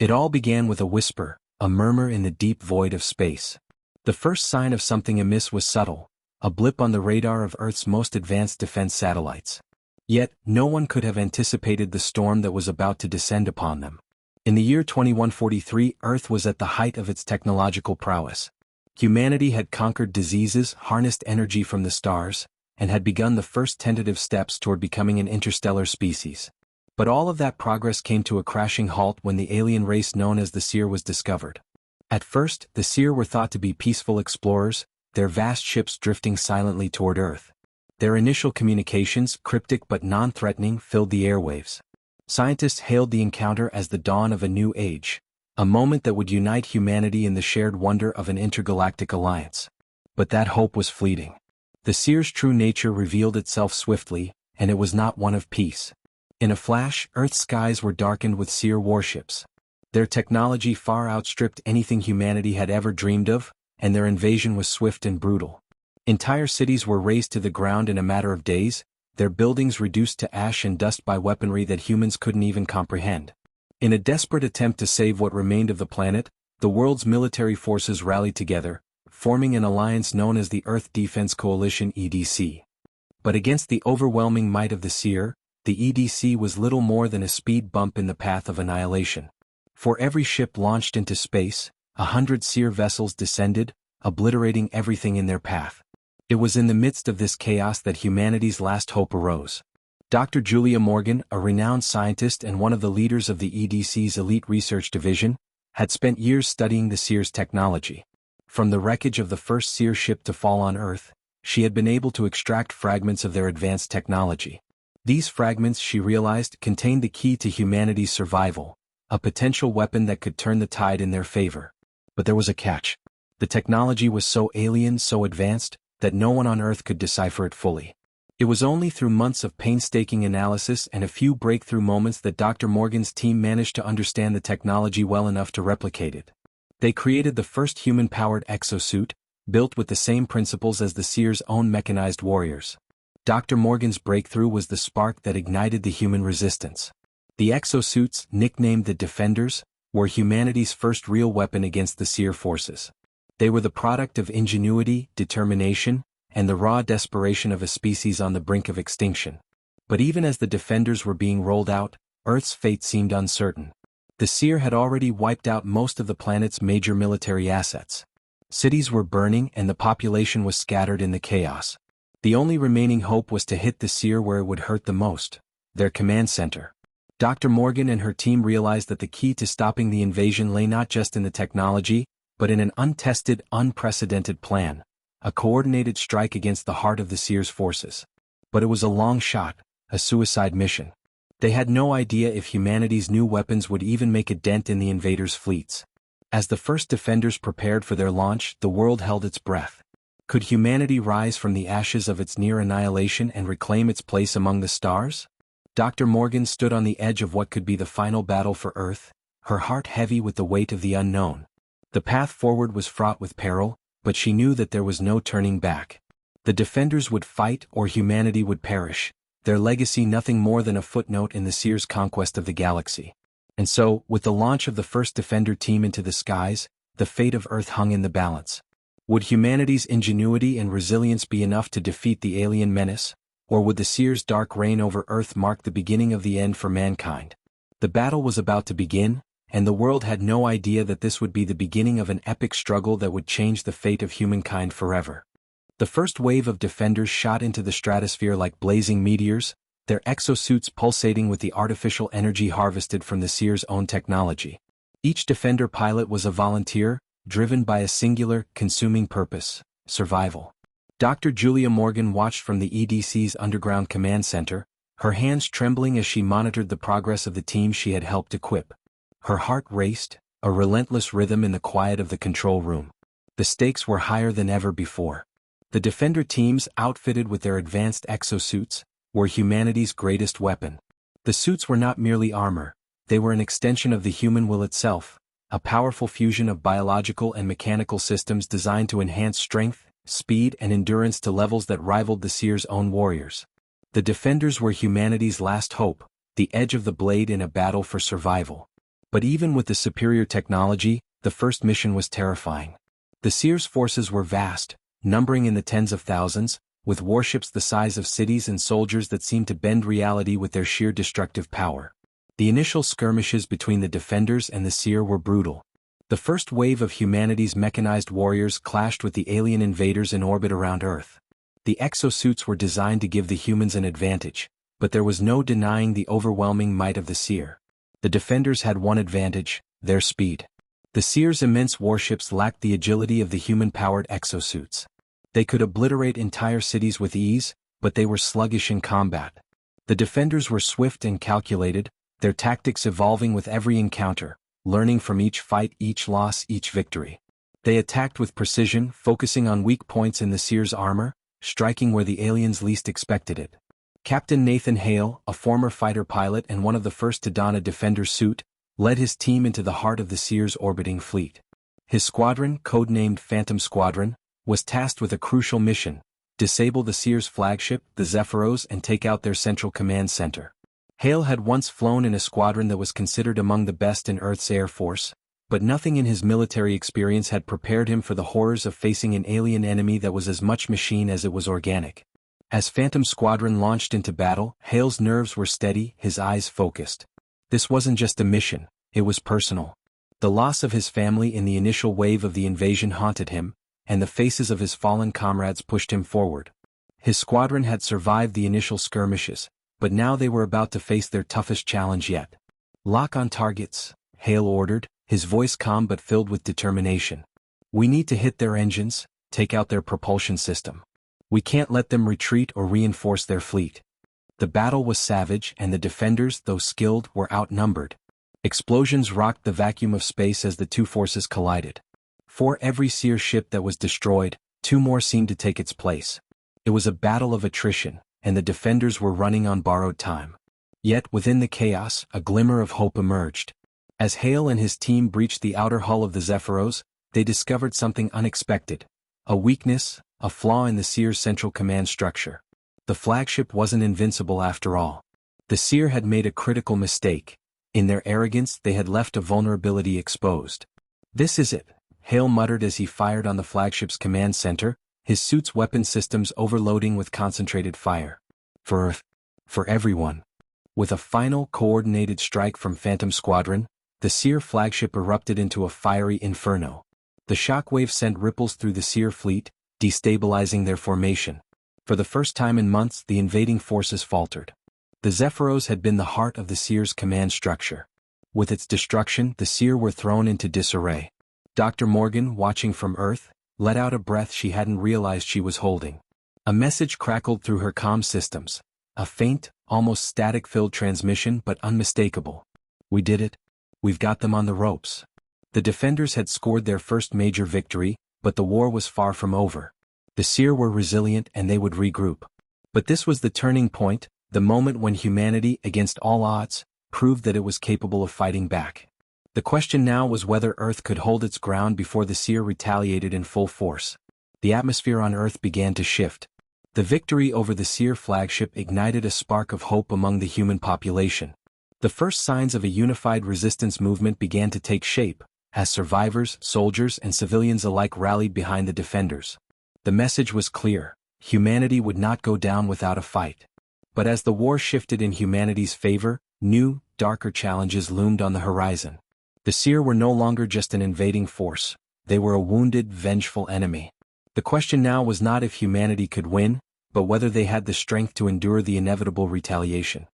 It all began with a whisper, a murmur in the deep void of space. The first sign of something amiss was subtle, a blip on the radar of Earth's most advanced defense satellites. Yet, no one could have anticipated the storm that was about to descend upon them. In the year 2143, Earth was at the height of its technological prowess. Humanity had conquered diseases, harnessed energy from the stars, and had begun the first tentative steps toward becoming an interstellar species. But all of that progress came to a crashing halt when the alien race known as the Seer was discovered. At first, the Seer were thought to be peaceful explorers, their vast ships drifting silently toward Earth. Their initial communications, cryptic but non-threatening, filled the airwaves. Scientists hailed the encounter as the dawn of a new age, a moment that would unite humanity in the shared wonder of an intergalactic alliance. But that hope was fleeting. The Seer's true nature revealed itself swiftly, and it was not one of peace. In a flash, Earth's skies were darkened with Seer warships. Their technology far outstripped anything humanity had ever dreamed of, and their invasion was swift and brutal. Entire cities were razed to the ground in a matter of days, their buildings reduced to ash and dust by weaponry that humans couldn't even comprehend. In a desperate attempt to save what remained of the planet, the world's military forces rallied together, forming an alliance known as the Earth Defense Coalition (EDC). But against the overwhelming might of the Seer, the EDC was little more than a speed bump in the path of annihilation. For every ship launched into space, 100 Seer vessels descended, obliterating everything in their path. It was in the midst of this chaos that humanity's last hope arose. Dr. Julia Morgan, a renowned scientist and one of the leaders of the EDC's elite research division, had spent years studying the Seer's technology. From the wreckage of the first Seer ship to fall on Earth, she had been able to extract fragments of their advanced technology. These fragments, she realized, contained the key to humanity's survival, a potential weapon that could turn the tide in their favor. But there was a catch. The technology was so alien, so advanced, that no one on Earth could decipher it fully. It was only through months of painstaking analysis and a few breakthrough moments that Dr. Morgan's team managed to understand the technology well enough to replicate it. They created the first human-powered exosuit, built with the same principles as the Seer's own mechanized warriors. Dr. Morgan's breakthrough was the spark that ignited the human resistance. The exosuits, nicknamed the Defenders, were humanity's first real weapon against the Seer forces. They were the product of ingenuity, determination, and the raw desperation of a species on the brink of extinction. But even as the Defenders were being rolled out, Earth's fate seemed uncertain. The Seer had already wiped out most of the planet's major military assets. Cities were burning and the population was scattered in the chaos. The only remaining hope was to hit the Seer where it would hurt the most, their command center. Dr. Morgan and her team realized that the key to stopping the invasion lay not just in the technology, but in an untested, unprecedented plan, a coordinated strike against the heart of the Seer's forces. But it was a long shot, a suicide mission. They had no idea if humanity's new weapons would even make a dent in the invaders' fleets. As the first Defenders prepared for their launch, the world held its breath. Could humanity rise from the ashes of its near annihilation and reclaim its place among the stars? Dr. Morgan stood on the edge of what could be the final battle for Earth, her heart heavy with the weight of the unknown. The path forward was fraught with peril, but she knew that there was no turning back. The Defenders would fight or humanity would perish, their legacy nothing more than a footnote in the Seer's conquest of the galaxy. And so, with the launch of the first Defender team into the skies, the fate of Earth hung in the balance. Would humanity's ingenuity and resilience be enough to defeat the alien menace, or would the Seer's dark reign over Earth mark the beginning of the end for mankind? The battle was about to begin, and the world had no idea that this would be the beginning of an epic struggle that would change the fate of humankind forever. The first wave of Defenders shot into the stratosphere like blazing meteors, their exosuits pulsating with the artificial energy harvested from the Seer's own technology. Each Defender pilot was a volunteer, driven by a singular, consuming purpose: survival. Dr. Julia Morgan watched from the EDC's underground command center, her hands trembling as she monitored the progress of the team she had helped equip. Her heart raced, a relentless rhythm in the quiet of the control room. The stakes were higher than ever before. The Defender teams, outfitted with their advanced exosuits, were humanity's greatest weapon. The suits were not merely armor, they were an extension of the human will itself, a powerful fusion of biological and mechanical systems designed to enhance strength, speed, and endurance to levels that rivaled the Seer's own warriors. The Defenders were humanity's last hope, the edge of the blade in a battle for survival. But even with the superior technology, the first mission was terrifying. The Seer's forces were vast, numbering in the tens of thousands, with warships the size of cities and soldiers that seemed to bend reality with their sheer destructive power. The initial skirmishes between the defenders and the Seer were brutal. The first wave of humanity's mechanized warriors clashed with the alien invaders in orbit around Earth. The exosuits were designed to give the humans an advantage, but there was no denying the overwhelming might of the Seer. The defenders had one advantage: their speed. The Seer's immense warships lacked the agility of the human-powered exosuits. They could obliterate entire cities with ease, but they were sluggish in combat. The defenders were swift and calculated, their tactics evolving with every encounter, learning from each fight, each loss, each victory. They attacked with precision, focusing on weak points in the Seer's armor, striking where the aliens least expected it. Captain Nathan Hale, a former fighter pilot and one of the first to don a defender's suit, led his team into the heart of the Seer's orbiting fleet. His squadron, codenamed Phantom Squadron, was tasked with a crucial mission: disable the Seer's flagship, the Zephyros, and take out their central command center. Hale had once flown in a squadron that was considered among the best in Earth's Air Force, but nothing in his military experience had prepared him for the horrors of facing an alien enemy that was as much machine as it was organic. As Phantom Squadron launched into battle, Hale's nerves were steady, his eyes focused. This wasn't just a mission, it was personal. The loss of his family in the initial wave of the invasion haunted him, and the faces of his fallen comrades pushed him forward. His squadron had survived the initial skirmishes, but now they were about to face their toughest challenge yet. "Lock on targets," Hale ordered, his voice calm but filled with determination. "We need to hit their engines, take out their propulsion system. We can't let them retreat or reinforce their fleet." The battle was savage, and the defenders, though skilled, were outnumbered. Explosions rocked the vacuum of space as the two forces collided. For every Seer ship that was destroyed, two more seemed to take its place. It was a battle of attrition, and the defenders were running on borrowed time. Yet within the chaos, a glimmer of hope emerged. As Hale and his team breached the outer hull of the Zephyros, they discovered something unexpected: a weakness, a flaw in the Seer's central command structure. The flagship wasn't invincible after all. The Seer had made a critical mistake. In their arrogance, they had left a vulnerability exposed. "This is it," Hale muttered as he fired on the flagship's command center, his suit's weapon systems overloading with concentrated fire. "For Earth. For everyone." With a final, coordinated strike from Phantom Squadron, the Seer flagship erupted into a fiery inferno. The shockwave sent ripples through the Seer fleet, destabilizing their formation. For the first time in months, the invading forces faltered. The Zephyros had been the heart of the Seer's command structure. With its destruction, the Seer were thrown into disarray. Dr. Morgan, watching from Earth, let out a breath she hadn't realized she was holding. A message crackled through her comm systems. A faint, almost static-filled transmission, but unmistakable. "We did it. We've got them on the ropes." The defenders had scored their first major victory, but the war was far from over. The Seer were resilient and they would regroup. But this was the turning point, the moment when humanity, against all odds, proved that it was capable of fighting back. The question now was whether Earth could hold its ground before the Seer retaliated in full force. The atmosphere on Earth began to shift. The victory over the Seer flagship ignited a spark of hope among the human population. The first signs of a unified resistance movement began to take shape, as survivors, soldiers, and civilians alike rallied behind the defenders. The message was clear: humanity would not go down without a fight. But as the war shifted in humanity's favor, new, darker challenges loomed on the horizon. The Seer were no longer just an invading force, they were a wounded, vengeful enemy. The question now was not if humanity could win, but whether they had the strength to endure the inevitable retaliation.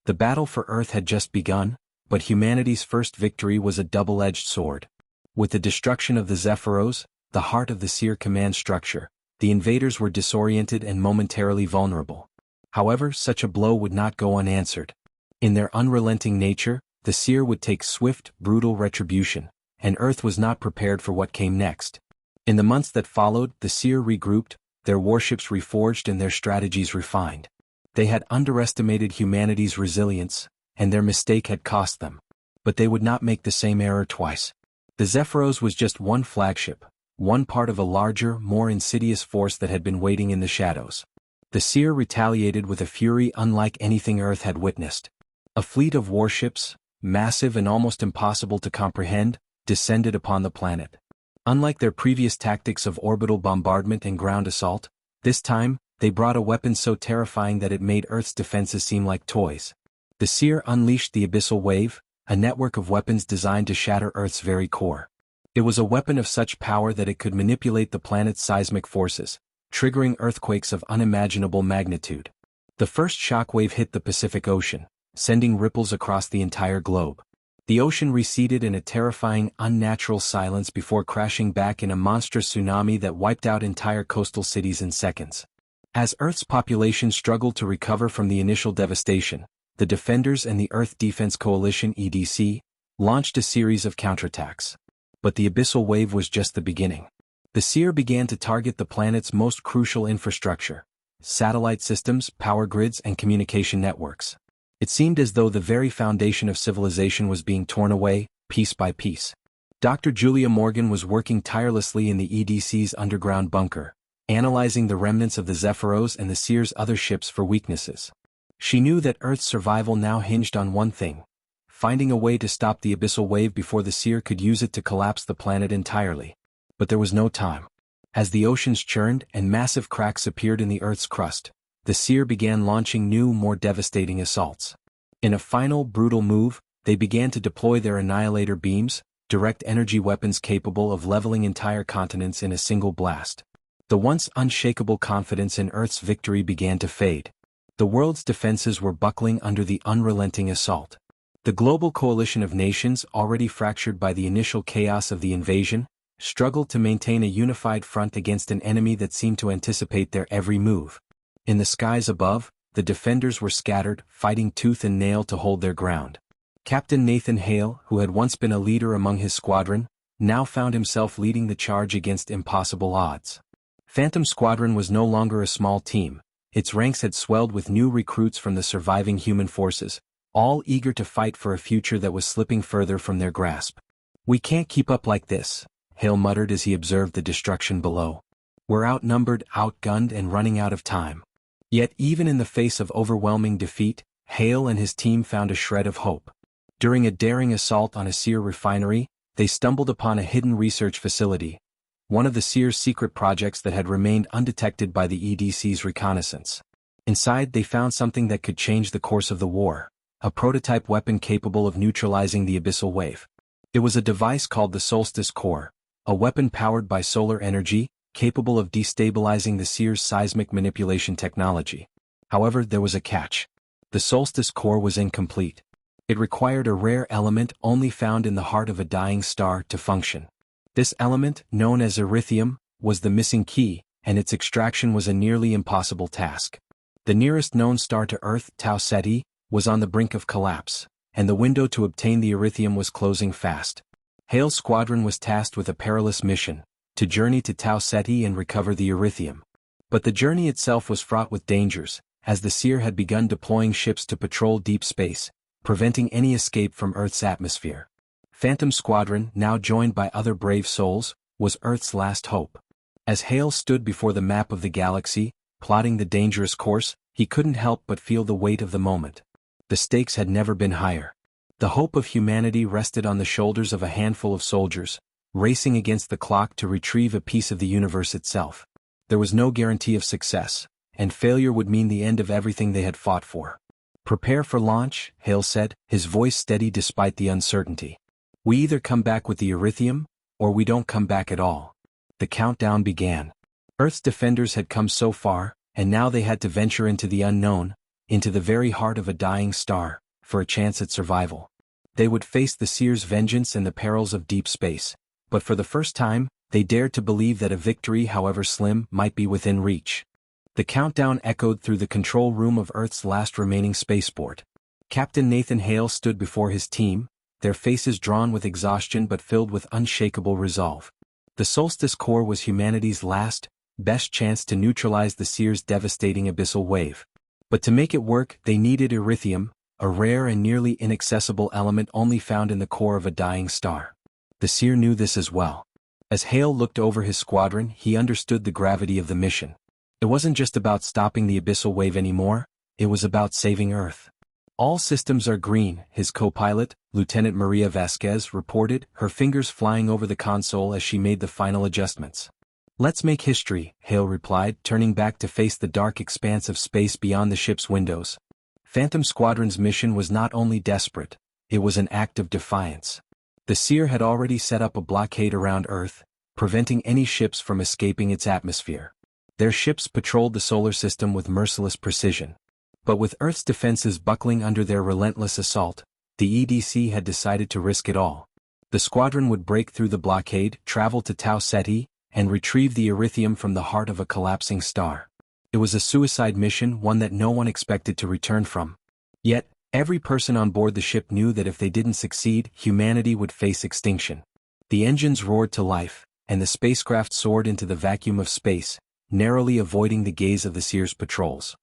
The battle for Earth had just begun, but humanity's first victory was a double-edged sword. With the destruction of the Zephyros, the heart of the Seer command structure, the invaders were disoriented and momentarily vulnerable. However, such a blow would not go unanswered. In their unrelenting nature, the Seer would take swift, brutal retribution, and Earth was not prepared for what came next. In the months that followed, the Seer regrouped, their warships reforged and their strategies refined. They had underestimated humanity's resilience, and their mistake had cost them. But they would not make the same error twice. The Zephyros was just one flagship, one part of a larger, more insidious force that had been waiting in the shadows. The Seer retaliated with a fury unlike anything Earth had witnessed. A fleet of warships, massive and almost impossible to comprehend, descended upon the planet. Unlike their previous tactics of orbital bombardment and ground assault, this time, they brought a weapon so terrifying that it made Earth's defenses seem like toys. The Seer unleashed the Abyssal Wave, a network of weapons designed to shatter Earth's very core. It was a weapon of such power that it could manipulate the planet's seismic forces, triggering earthquakes of unimaginable magnitude. The first shockwave hit the Pacific Ocean, sending ripples across the entire globe. The ocean receded in a terrifying, unnatural silence before crashing back in a monstrous tsunami that wiped out entire coastal cities in seconds. As Earth's population struggled to recover from the initial devastation, the Defenders and the Earth Defense Coalition (EDC) launched a series of counterattacks. But the Abyssal Wave was just the beginning. The Seer began to target the planet's most crucial infrastructure: satellite systems, power grids, and communication networks. It seemed as though the very foundation of civilization was being torn away, piece by piece. Dr. Julia Morgan was working tirelessly in the EDC's underground bunker, analyzing the remnants of the Zephyros and the Seer's other ships for weaknesses. She knew that Earth's survival now hinged on one thing: finding a way to stop the Abyssal Wave before the Seer could use it to collapse the planet entirely. But there was no time. As the oceans churned and massive cracks appeared in the Earth's crust, the Seer began launching new, more devastating assaults. In a final, brutal move, they began to deploy their annihilator beams, direct energy weapons capable of leveling entire continents in a single blast. The once unshakable confidence in Earth's victory began to fade. The world's defenses were buckling under the unrelenting assault. The global coalition of nations, already fractured by the initial chaos of the invasion, struggled to maintain a unified front against an enemy that seemed to anticipate their every move. In the skies above, the defenders were scattered, fighting tooth and nail to hold their ground. Captain Nathan Hale, who had once been a leader among his squadron, now found himself leading the charge against impossible odds. Phantom Squadron was no longer a small team. Its ranks had swelled with new recruits from the surviving human forces, all eager to fight for a future that was slipping further from their grasp. "We can't keep up like this," Hale muttered as he observed the destruction below. "We're outnumbered, outgunned, and running out of time." Yet even in the face of overwhelming defeat, Hale and his team found a shred of hope. During a daring assault on a Seer refinery, they stumbled upon a hidden research facility, one of the Seer's secret projects that had remained undetected by the EDC's reconnaissance. Inside they found something that could change the course of the war, a prototype weapon capable of neutralizing the Abyssal Wave. It was a device called the Solstice Core, a weapon powered by solar energy, capable of destabilizing the Seer's seismic manipulation technology. However, there was a catch. The Solstice Core was incomplete. It required a rare element only found in the heart of a dying star to function. This element, known as erythium, was the missing key, and its extraction was a nearly impossible task. The nearest known star to Earth, Tau Ceti, was on the brink of collapse, and the window to obtain the erythium was closing fast. Hale's squadron was tasked with a perilous mission: to journey to Tau Ceti and recover the erythium. But the journey itself was fraught with dangers, as the Seer had begun deploying ships to patrol deep space, preventing any escape from Earth's atmosphere. Phantom Squadron, now joined by other brave souls, was Earth's last hope. As Hale stood before the map of the galaxy, plotting the dangerous course, he couldn't help but feel the weight of the moment. The stakes had never been higher. The hope of humanity rested on the shoulders of a handful of soldiers, racing against the clock to retrieve a piece of the universe itself. There was no guarantee of success, and failure would mean the end of everything they had fought for. "Prepare for launch," Hale said, his voice steady despite the uncertainty. "We either come back with the erythium, or we don't come back at all." The countdown began. Earth's defenders had come so far, and now they had to venture into the unknown, into the very heart of a dying star, for a chance at survival. They would face the Seer's vengeance and the perils of deep space. But for the first time, they dared to believe that a victory, however slim, might be within reach. The countdown echoed through the control room of Earth's last remaining spaceport. Captain Nathan Hale stood before his team, their faces drawn with exhaustion but filled with unshakable resolve. The Solstice Core was humanity's last, best chance to neutralize the Seer's devastating Abyssal Wave. But to make it work, they needed erythium, a rare and nearly inaccessible element only found in the core of a dying star. The Seer knew this as well. As Hale looked over his squadron, he understood the gravity of the mission. It wasn't just about stopping the Abyssal Wave anymore, it was about saving Earth. All systems are green, his co-pilot, Lieutenant Maria Vasquez, reported, her fingers flying over the console as she made the final adjustments. Let's make history, Hale replied, turning back to face the dark expanse of space beyond the ship's windows. Phantom Squadron's mission was not only desperate, it was an act of defiance. The Seer had already set up a blockade around Earth, preventing any ships from escaping its atmosphere. Their ships patrolled the solar system with merciless precision. But with Earth's defenses buckling under their relentless assault, the EDC had decided to risk it all. The squadron would break through the blockade, travel to Tau Ceti, and retrieve the Erythium from the heart of a collapsing star. It was a suicide mission, one that no one expected to return from. Yet, every person on board the ship knew that if they didn't succeed, humanity would face extinction. The engines roared to life, and the spacecraft soared into the vacuum of space, narrowly avoiding the gaze of the Seer's patrols.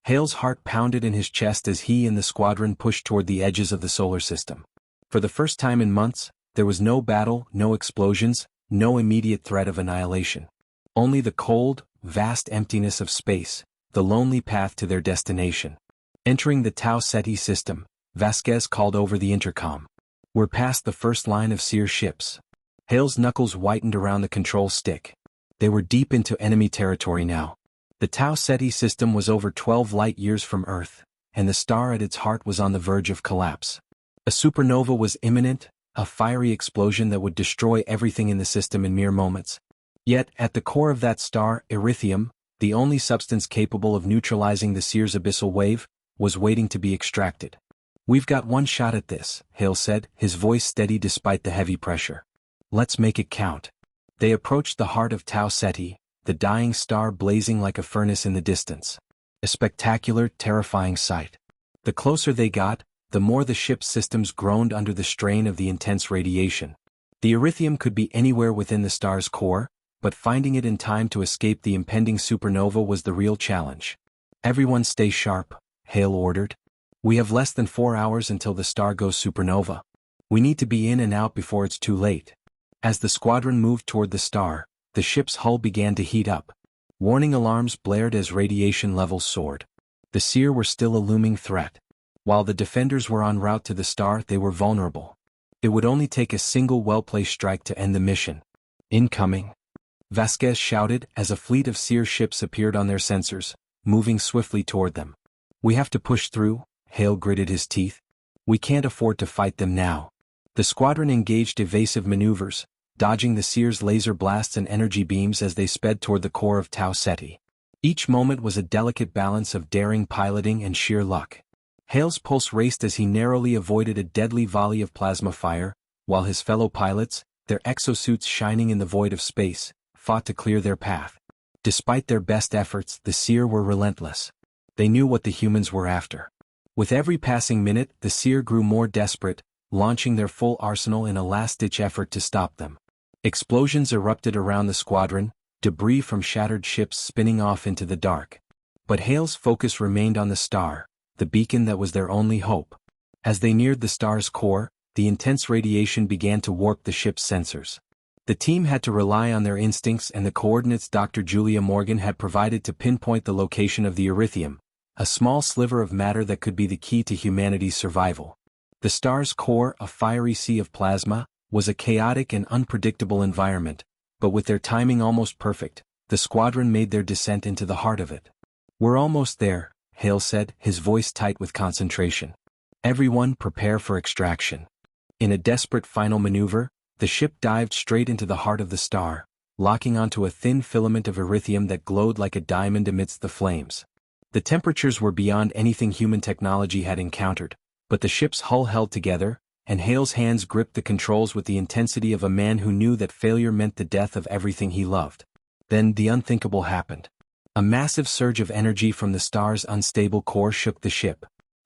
Hale's heart pounded in his chest as he and the squadron pushed toward the edges of the solar system. For the first time in months, there was no battle, no explosions, no immediate threat of annihilation. Only the cold, vast emptiness of space, the lonely path to their destination. Entering the Tau Ceti system, Vasquez called over the intercom. "We're past the first line of Seer ships." Hale's knuckles whitened around the control stick. They were deep into enemy territory now. The Tau Ceti system was over 12 light-years from Earth, and the star at its heart was on the verge of collapse. A supernova was imminent, a fiery explosion that would destroy everything in the system in mere moments. Yet, at the core of that star, Erythium, the only substance capable of neutralizing the Seer's abyssal wave, was waiting to be extracted. "We've got one shot at this," Hale said, his voice steady despite the heavy pressure. "Let's make it count." They approached the heart of Tau Ceti, the dying star blazing like a furnace in the distance. A spectacular, terrifying sight. The closer they got, the more the ship's systems groaned under the strain of the intense radiation. The Erythium could be anywhere within the star's core, but finding it in time to escape the impending supernova was the real challenge. "Everyone stay sharp," Hale ordered. "We have less than 4 hours until the star goes supernova. We need to be in and out before it's too late." As the squadron moved toward the star, the ship's hull began to heat up. Warning alarms blared as radiation levels soared. The Seer were still a looming threat. While the defenders were en route to the star, they were vulnerable. It would only take a single well-placed strike to end the mission. "Incoming!" Vasquez shouted as a fleet of Seer ships appeared on their sensors, moving swiftly toward them. "We have to push through," Hale gritted his teeth. "We can't afford to fight them now." The squadron engaged evasive maneuvers, dodging the Seer's laser blasts and energy beams as they sped toward the core of Tau Ceti. Each moment was a delicate balance of daring piloting and sheer luck. Hale's pulse raced as he narrowly avoided a deadly volley of plasma fire, while his fellow pilots, their exosuits shining in the void of space, fought to clear their path. Despite their best efforts, the Seer were relentless. They knew what the humans were after. With every passing minute, the Seer grew more desperate, launching their full arsenal in a last-ditch effort to stop them. Explosions erupted around the squadron, debris from shattered ships spinning off into the dark. But Hale's focus remained on the star, the beacon that was their only hope. As they neared the star's core, the intense radiation began to warp the ship's sensors. The team had to rely on their instincts and the coordinates Dr. Julia Morgan had provided to pinpoint the location of the Erythium, a small sliver of matter that could be the key to humanity's survival. The star's core, a fiery sea of plasma, was a chaotic and unpredictable environment, but with their timing almost perfect, the squadron made their descent into the heart of it. "We're almost there," Hale said, his voice tight with concentration. "Everyone prepare for extraction." In a desperate final maneuver, the ship dived straight into the heart of the star, locking onto a thin filament of Erythium that glowed like a diamond amidst the flames. The temperatures were beyond anything human technology had encountered, but the ship's hull held together, and Hale's hands gripped the controls with the intensity of a man who knew that failure meant the death of everything he loved. Then the unthinkable happened. A massive surge of energy from the star's unstable core shook the ship.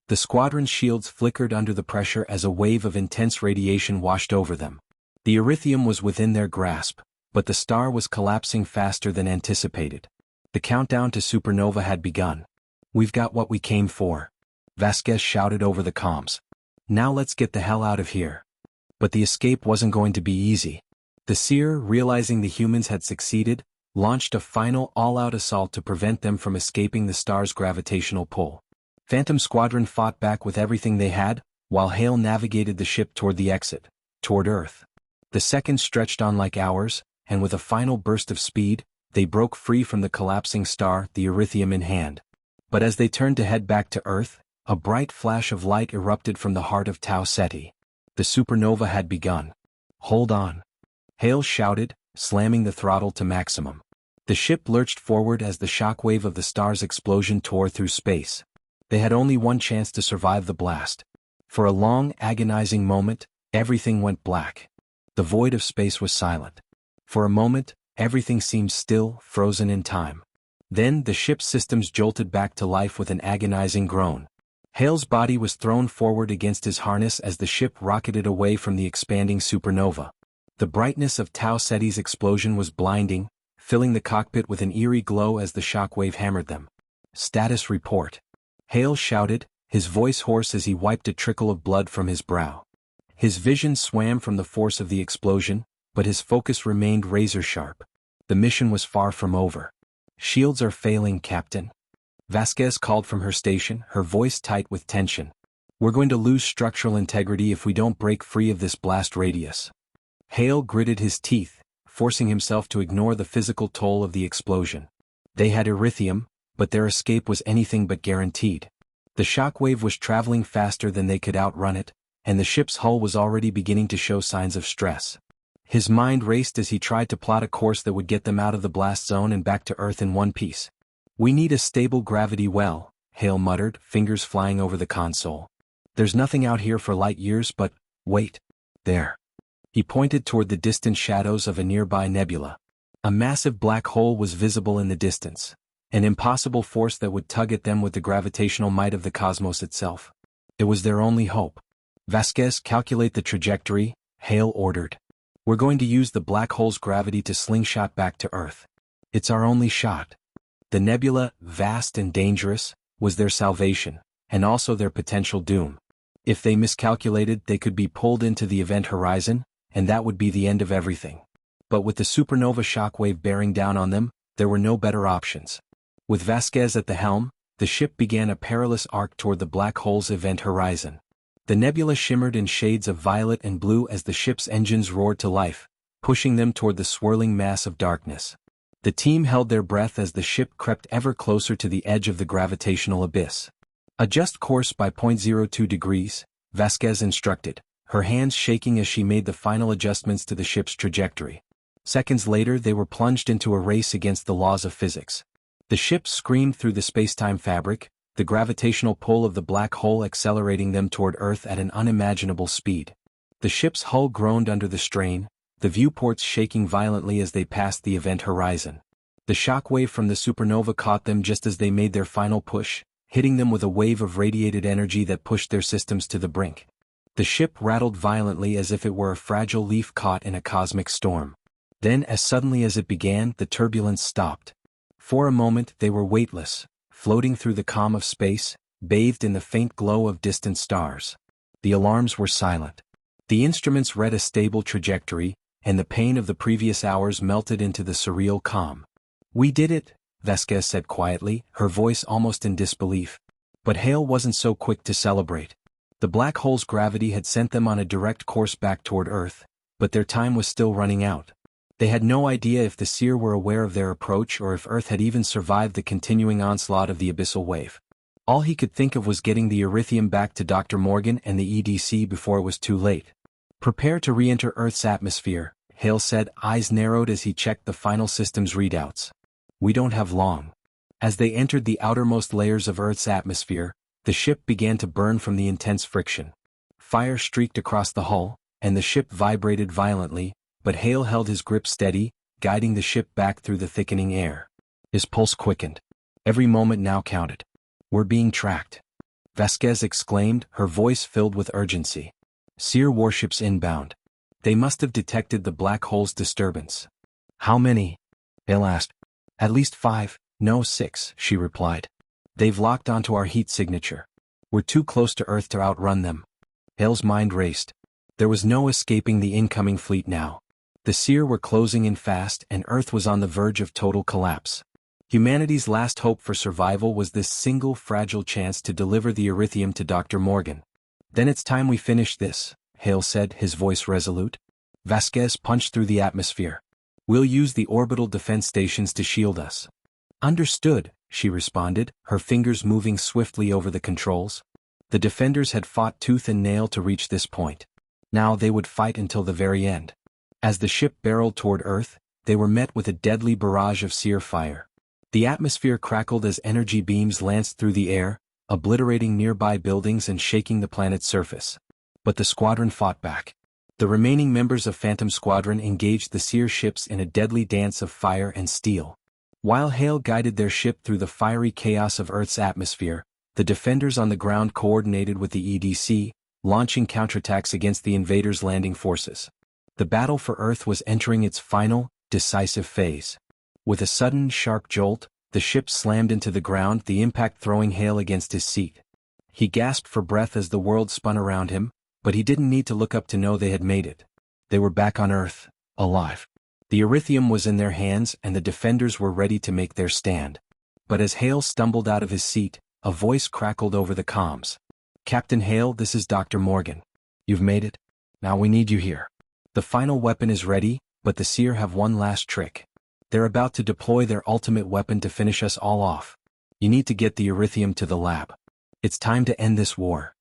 The squadron's shields flickered under the pressure as a wave of intense radiation washed over them. The Erythium was within their grasp, but the star was collapsing faster than anticipated. The countdown to supernova had begun. "We've got what we came for," Vasquez shouted over the comms. "Now let's get the hell out of here." But the escape wasn't going to be easy. The Seer, realizing the humans had succeeded, launched a final all-out assault to prevent them from escaping the star's gravitational pull. Phantom Squadron fought back with everything they had, while Hale navigated the ship toward the exit, toward Earth. The seconds stretched on like hours, and with a final burst of speed, they broke free from the collapsing star, the Erythium in hand. But as they turned to head back to Earth, a bright flash of light erupted from the heart of Tau Ceti. The supernova had begun. "Hold on!" Hale shouted, slamming the throttle to maximum. The ship lurched forward as the shockwave of the star's explosion tore through space. They had only one chance to survive the blast. For a long, agonizing moment, everything went black. The void of space was silent. For a moment, everything seemed still, frozen in time. Then the ship's systems jolted back to life with an agonizing groan. Hale's body was thrown forward against his harness as the ship rocketed away from the expanding supernova. The brightness of Tau Ceti's explosion was blinding, filling the cockpit with an eerie glow as the shockwave hammered them. "Status report," Hale shouted, his voice hoarse as he wiped a trickle of blood from his brow. His vision swam from the force of the explosion, but his focus remained razor-sharp. The mission was far from over. "Shields are failing, Captain," Vasquez called from her station, her voice tight with tension. "We're going to lose structural integrity if we don't break free of this blast radius." Hale gritted his teeth, forcing himself to ignore the physical toll of the explosion. They had Erythium, but their escape was anything but guaranteed. The shockwave was traveling faster than they could outrun it, and the ship's hull was already beginning to show signs of stress. His mind raced as he tried to plot a course that would get them out of the blast zone and back to Earth in one piece. "We need a stable gravity well," Hale muttered, fingers flying over the console. "There's nothing out here for light years but, wait. There." He pointed toward the distant shadows of a nearby nebula. A massive black hole was visible in the distance, an impossible force that would tug at them with the gravitational might of the cosmos itself. It was their only hope. "Vasquez, calculate the trajectory," Hale ordered. "We're going to use the black hole's gravity to slingshot back to Earth. It's our only shot." The nebula, vast and dangerous, was their salvation, and also their potential doom. If they miscalculated, they could be pulled into the event horizon, and that would be the end of everything. But with the supernova shockwave bearing down on them, there were no better options. With Vasquez at the helm, the ship began a perilous arc toward the black hole's event horizon. The nebula shimmered in shades of violet and blue as the ship's engines roared to life, pushing them toward the swirling mass of darkness. The team held their breath as the ship crept ever closer to the edge of the gravitational abyss. "Adjust course by 0.02 degrees, Vasquez instructed, her hands shaking as she made the final adjustments to the ship's trajectory. Seconds later they were plunged into a race against the laws of physics. The ship screamed through the space-time fabric, the gravitational pull of the black hole accelerating them toward Earth at an unimaginable speed. The ship's hull groaned under the strain, the viewports shaking violently as they passed the event horizon. The shockwave from the supernova caught them just as they made their final push, hitting them with a wave of radiated energy that pushed their systems to the brink. The ship rattled violently as if it were a fragile leaf caught in a cosmic storm. Then, as suddenly as it began, the turbulence stopped. For a moment they were weightless, floating through the calm of space, bathed in the faint glow of distant stars. The alarms were silent. The instruments read a stable trajectory, and the pain of the previous hours melted into the surreal calm. "We did it," Vasquez said quietly, her voice almost in disbelief. But Hale wasn't so quick to celebrate. The black hole's gravity had sent them on a direct course back toward Earth, but their time was still running out. They had no idea if the seer were aware of their approach or if Earth had even survived the continuing onslaught of the abyssal wave. All he could think of was getting the Erythium back to Dr. Morgan and the EDC before it was too late. "Prepare to re-enter Earth's atmosphere," Hale said, eyes narrowed as he checked the final system's readouts. "We don't have long." As they entered the outermost layers of Earth's atmosphere, the ship began to burn from the intense friction. Fire streaked across the hull, and the ship vibrated violently, but Hale held his grip steady, guiding the ship back through the thickening air. His pulse quickened. Every moment now counted. "We're being tracked," Vasquez exclaimed, her voice filled with urgency. "Seer warships inbound. They must have detected the black hole's disturbance." "How many?" Hale asked. "At least 5, no 6, she replied. "They've locked onto our heat signature. We're too close to Earth to outrun them." Hale's mind raced. There was no escaping the incoming fleet now. The Seer were closing in fast and Earth was on the verge of total collapse. Humanity's last hope for survival was this single fragile chance to deliver the erythium to Dr. Morgan. Then it's time we finish this, Hale said, his voice resolute. Vasquez punched through the atmosphere. We'll use the orbital defense stations to shield us. Understood, she responded, her fingers moving swiftly over the controls. The defenders had fought tooth and nail to reach this point. Now they would fight until the very end. As the ship barreled toward Earth, they were met with a deadly barrage of sear fire. The atmosphere crackled as energy beams lanced through the air, obliterating nearby buildings and shaking the planet's surface. But the squadron fought back. The remaining members of Phantom Squadron engaged the seer ships in a deadly dance of fire and steel. While Hale guided their ship through the fiery chaos of Earth's atmosphere, the defenders on the ground coordinated with the EDC, launching counterattacks against the invaders' landing forces. The battle for Earth was entering its final, decisive phase. With a sudden, sharp jolt, the ship slammed into the ground, the impact throwing Hale against his seat. He gasped for breath as the world spun around him, but he didn't need to look up to know they had made it. They were back on Earth, alive. The erythium was in their hands and the defenders were ready to make their stand. But as Hale stumbled out of his seat, a voice crackled over the comms. Captain Hale, this is Dr. Morgan. You've made it. Now we need you here. The final weapon is ready, but the Seer have one last trick. They're about to deploy their ultimate weapon to finish us all off. You need to get the erythium to the lab. It's time to end this war.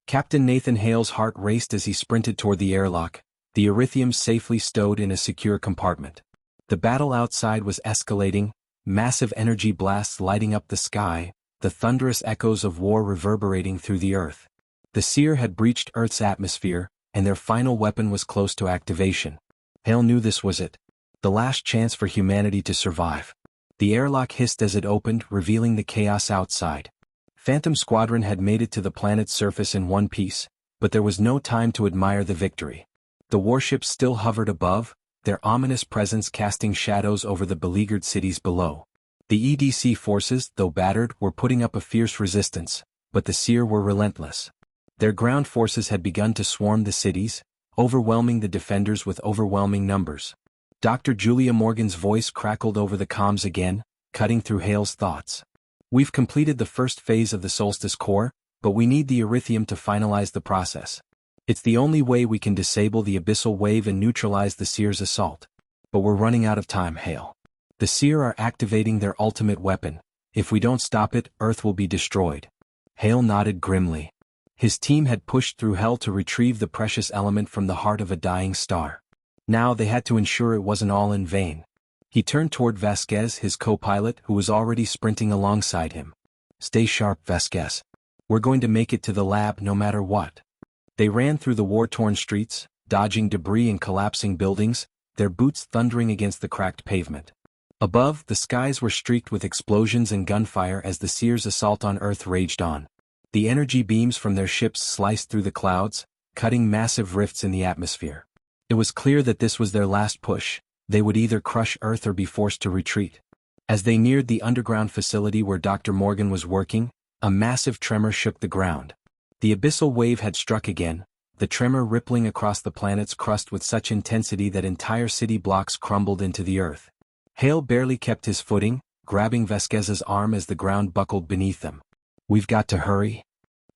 Captain Nathan Hale's heart raced as he sprinted toward the airlock, the erythium safely stowed in a secure compartment. The battle outside was escalating, massive energy blasts lighting up the sky, the thunderous echoes of war reverberating through the Earth. The Seer had breached Earth's atmosphere, and their final weapon was close to activation. Hale knew this was it. The last chance for humanity to survive. The airlock hissed as it opened, revealing the chaos outside. Phantom Squadron had made it to the planet's surface in one piece, but there was no time to admire the victory. The warships still hovered above, their ominous presence casting shadows over the beleaguered cities below. The EDC forces, though battered, were putting up a fierce resistance, but the Seer were relentless. Their ground forces had begun to swarm the cities, overwhelming the defenders with overwhelming numbers. Dr. Julia Morgan's voice crackled over the comms again, cutting through Hale's thoughts. We've completed the first phase of the Solstice Core, but we need the erythium to finalize the process. It's the only way we can disable the abyssal wave and neutralize the Seer's assault. But we're running out of time, Hale. The Seer are activating their ultimate weapon. If we don't stop it, Earth will be destroyed. Hale nodded grimly. His team had pushed through hell to retrieve the precious element from the heart of a dying star. Now they had to ensure it wasn't all in vain. He turned toward Vasquez, his co-pilot, who was already sprinting alongside him. Stay sharp, Vasquez. We're going to make it to the lab no matter what. They ran through the war-torn streets, dodging debris and collapsing buildings, their boots thundering against the cracked pavement. Above, the skies were streaked with explosions and gunfire as the Seer's assault on Earth raged on. The energy beams from their ships sliced through the clouds, cutting massive rifts in the atmosphere. It was clear that this was their last push. They would either crush Earth or be forced to retreat. As they neared the underground facility where Dr. Morgan was working, a massive tremor shook the ground. The abyssal wave had struck again, the tremor rippling across the planet's crust with such intensity that entire city blocks crumbled into the Earth. Hale barely kept his footing, grabbing Vasquez's arm as the ground buckled beneath them. We've got to hurry.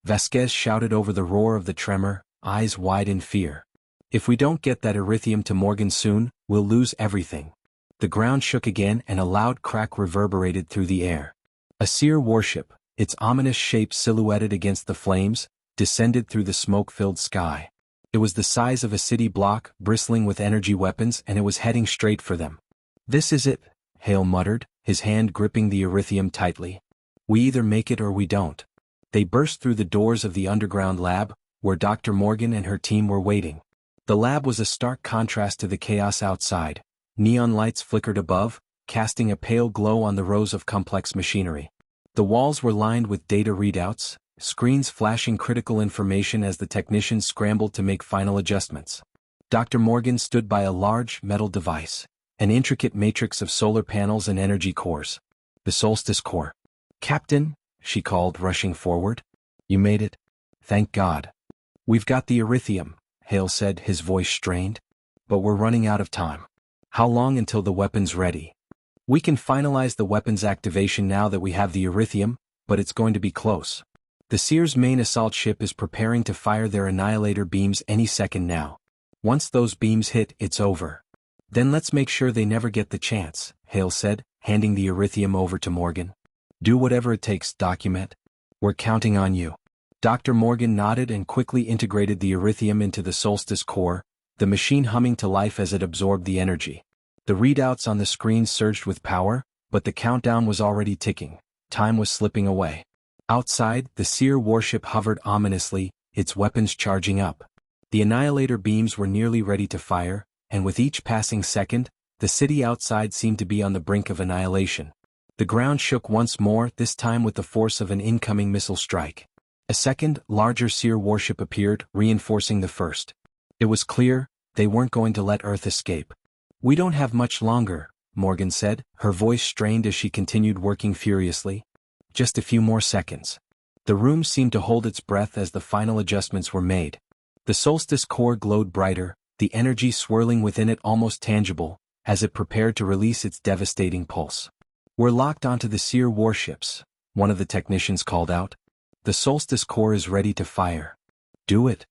Vasquez shouted over the roar of the tremor, eyes wide in fear. If we don't get that erythium to Morgan soon, we'll lose everything. The ground shook again and a loud crack reverberated through the air. A Seer warship, its ominous shape silhouetted against the flames, descended through the smoke-filled sky. It was the size of a city block, bristling with energy weapons, and it was heading straight for them. This is it, Hale muttered, his hand gripping the erythium tightly. We either make it or we don't. They burst through the doors of the underground lab, where Dr. Morgan and her team were waiting. The lab was a stark contrast to the chaos outside. Neon lights flickered above, casting a pale glow on the rows of complex machinery. The walls were lined with data readouts, screens flashing critical information as the technicians scrambled to make final adjustments. Dr. Morgan stood by a large, metal device, an intricate matrix of solar panels and energy cores. The Solstice Core. Captain, she called, rushing forward. You made it. Thank God. We've got the erythium, Hale said, his voice strained. But we're running out of time. How long until the weapon's ready? We can finalize the weapon's activation now that we have the Erythium, but it's going to be close. The Seer's main assault ship is preparing to fire their annihilator beams any second now. Once those beams hit, it's over. Then let's make sure they never get the chance, Hale said, handing the Erythium over to Morgan. Do whatever it takes, Document. We're counting on you. Dr. Morgan nodded and quickly integrated the Erythium into the Solstice core, the machine humming to life as it absorbed the energy. The readouts on the screen surged with power, but the countdown was already ticking. Time was slipping away. Outside, the Seer warship hovered ominously, its weapons charging up. The annihilator beams were nearly ready to fire, and with each passing second, the city outside seemed to be on the brink of annihilation. The ground shook once more, this time with the force of an incoming missile strike. A second, larger Seer warship appeared, reinforcing the first. It was clear, they weren't going to let Earth escape. We don't have much longer, Morgan said, her voice strained as she continued working furiously. Just a few more seconds. The room seemed to hold its breath as the final adjustments were made. The Solstice core glowed brighter, the energy swirling within it almost tangible, as it prepared to release its devastating pulse. We're locked onto the Seer warships, one of the technicians called out. The Solstice core is ready to fire. Do it,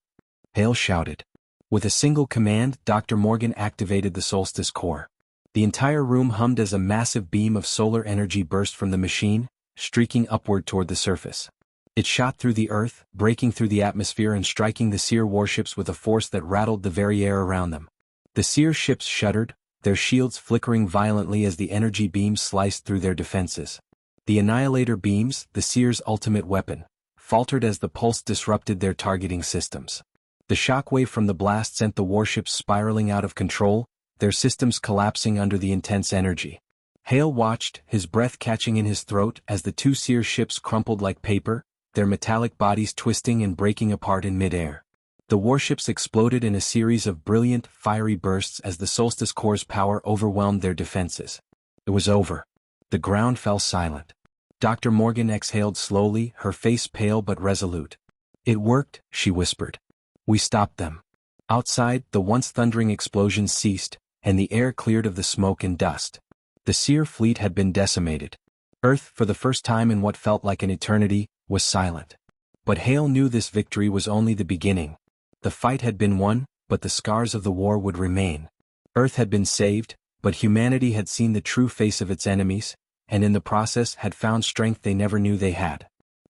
Hale shouted. With a single command, Dr. Morgan activated the Solstice core. The entire room hummed as a massive beam of solar energy burst from the machine, streaking upward toward the surface. It shot through the Earth, breaking through the atmosphere and striking the Seer warships with a force that rattled the very air around them. The Seer ships shuddered, their shields flickering violently as the energy beams sliced through their defenses. The annihilator beams, the Seer's ultimate weapon, faltered as the pulse disrupted their targeting systems. The shockwave from the blast sent the warships spiraling out of control, their systems collapsing under the intense energy. Hale watched, his breath catching in his throat as the two Seer ships crumpled like paper, their metallic bodies twisting and breaking apart in midair. The warships exploded in a series of brilliant, fiery bursts as the Solstice core's power overwhelmed their defenses. It was over. The ground fell silent. Dr. Morgan exhaled slowly, her face pale but resolute. It worked, she whispered. We stopped them. Outside, the once thundering explosions ceased, and the air cleared of the smoke and dust. The Seer fleet had been decimated. Earth, for the first time in what felt like an eternity, was silent. But Hale knew this victory was only the beginning. The fight had been won, but the scars of the war would remain. Earth had been saved, but humanity had seen the true face of its enemies, and in the process had found strength they never knew they had.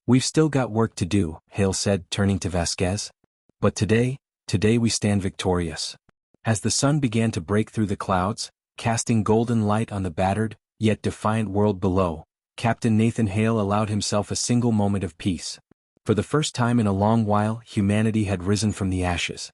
We've still got work to do, Hale said, turning to Vasquez. But today we stand victorious. As the sun began to break through the clouds, casting golden light on the battered, yet defiant world below, Captain Nathan Hale allowed himself a single moment of peace. For the first time in a long while, humanity had risen from the ashes.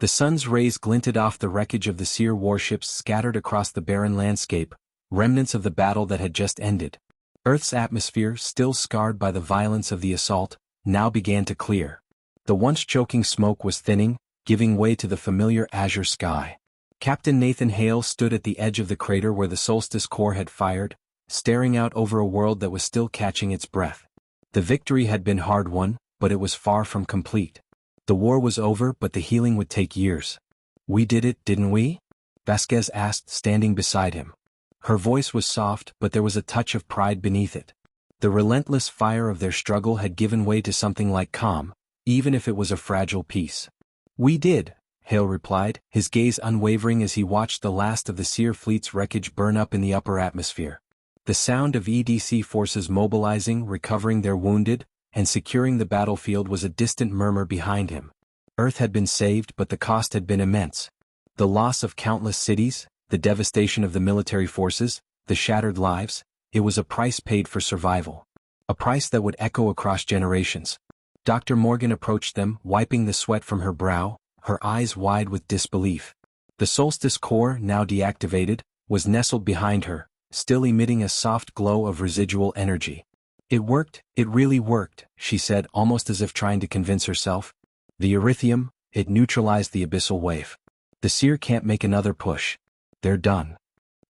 The sun's rays glinted off the wreckage of the Seer warships scattered across the barren landscape, remnants of the battle that had just ended. Earth's atmosphere, still scarred by the violence of the assault, now began to clear. The once choking smoke was thinning, giving way to the familiar azure sky. Captain Nathan Hale stood at the edge of the crater where the Solstice core had fired, staring out over a world that was still catching its breath. The victory had been hard-won, but it was far from complete. The war was over, but the healing would take years. We did it, didn't we? Vasquez asked, standing beside him. Her voice was soft, but there was a touch of pride beneath it. The relentless fire of their struggle had given way to something like calm, even if it was a fragile peace. We did, Hale replied, his gaze unwavering as he watched the last of the Seer fleet's wreckage burn up in the upper atmosphere. The sound of EDC forces mobilizing, recovering their wounded, and securing the battlefield was a distant murmur behind him. Earth had been saved, but the cost had been immense. The loss of countless cities, the devastation of the military forces, the shattered lives, it was a price paid for survival. A price that would echo across generations. Dr. Morgan approached them, wiping the sweat from her brow, her eyes wide with disbelief. The Solstice core, now deactivated, was nestled behind her, still emitting a soft glow of residual energy. It worked, it really worked, she said, almost as if trying to convince herself. The Erythium, it neutralized the abyssal wave. The Seer can't make another push. They're done.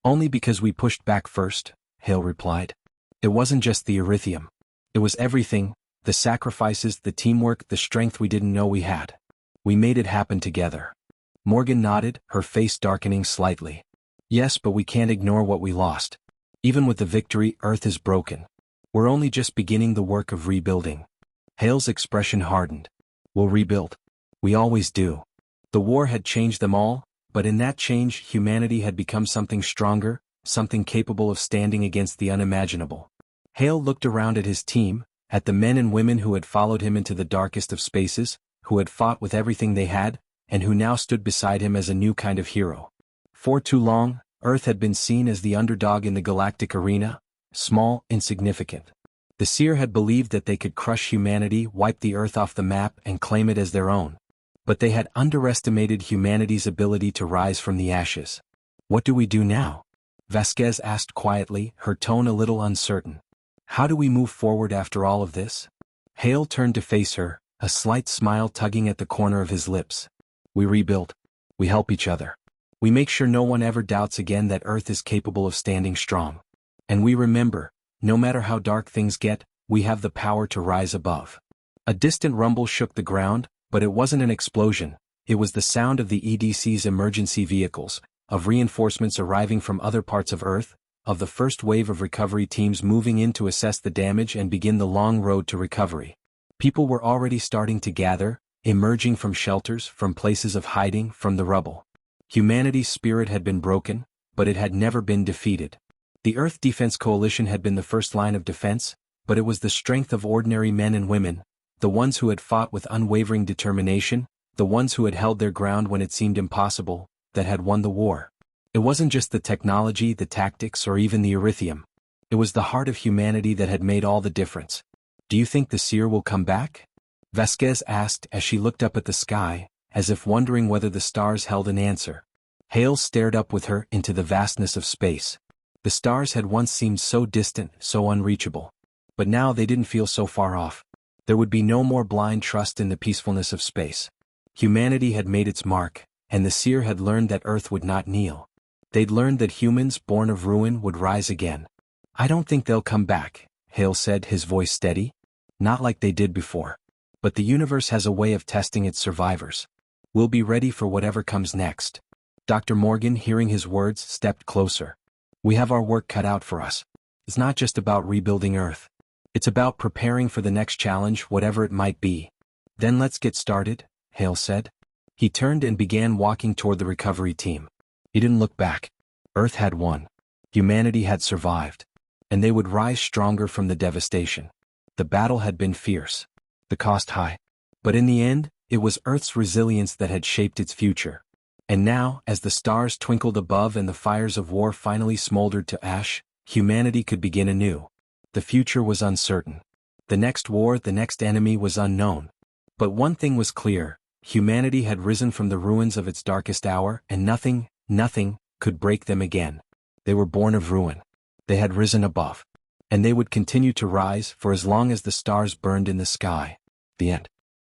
Only because we pushed back first, Hale replied. It wasn't just the Erythium. It was everything, the sacrifices, the teamwork, the strength we didn't know we had. We made it happen together. Morgan nodded, her face darkening slightly. Yes, but we can't ignore what we lost. Even with the victory, Earth is broken. We're only just beginning the work of rebuilding. Hale's expression hardened. We'll rebuild. We always do. The war had changed them all, but in that change humanity had become something stronger, something capable of standing against the unimaginable. Hale looked around at his team, at the men and women who had followed him into the darkest of spaces, who had fought with everything they had, and who now stood beside him as a new kind of hero. For too long, Earth had been seen as the underdog in the galactic arena, small, insignificant. The Seer had believed that they could crush humanity, wipe the Earth off the map, and claim it as their own. But they had underestimated humanity's ability to rise from the ashes. What do we do now? Vasquez asked quietly, her tone a little uncertain. How do we move forward after all of this? Hale turned to face her, a slight smile tugging at the corner of his lips. We rebuild. We help each other. We make sure no one ever doubts again that Earth is capable of standing strong. And we remember, no matter how dark things get, we have the power to rise above. A distant rumble shook the ground, but it wasn't an explosion. It was the sound of the EDC's emergency vehicles, of reinforcements arriving from other parts of Earth, of the first wave of recovery teams moving in to assess the damage and begin the long road to recovery. People were already starting to gather, emerging from shelters, from places of hiding, from the rubble. Humanity's spirit had been broken, but it had never been defeated. The Earth Defense Coalition had been the first line of defense, but it was the strength of ordinary men and women, the ones who had fought with unwavering determination, the ones who had held their ground when it seemed impossible, that had won the war. It wasn't just the technology, the tactics, or even the erythium. It was the heart of humanity that had made all the difference. Do you think the Seer will come back? Vasquez asked as she looked up at the sky, as if wondering whether the stars held an answer. Hale stared up with her into the vastness of space. The stars had once seemed so distant, so unreachable. But now they didn't feel so far off. There would be no more blind trust in the peacefulness of space. Humanity had made its mark, and the Seer had learned that Earth would not kneel. They'd learned that humans born of ruin would rise again. I don't think they'll come back, Hale said, his voice steady. Not like they did before. But the universe has a way of testing its survivors. We'll be ready for whatever comes next. Dr. Morgan, hearing his words, stepped closer. We have our work cut out for us. It's not just about rebuilding Earth. It's about preparing for the next challenge, whatever it might be. Then let's get started, Hale said. He turned and began walking toward the recovery team. He didn't look back. Earth had won. Humanity had survived. And they would rise stronger from the devastation. The battle had been fierce. The cost high. But in the end, it was Earth's resilience that had shaped its future. And now, as the stars twinkled above and the fires of war finally smoldered to ash, humanity could begin anew. The future was uncertain. The next war, the next enemy was unknown. But one thing was clear, humanity had risen from the ruins of its darkest hour, and nothing could break them again. They were born of ruin. They had risen above. And they would continue to rise for as long as the stars burned in the sky. The end.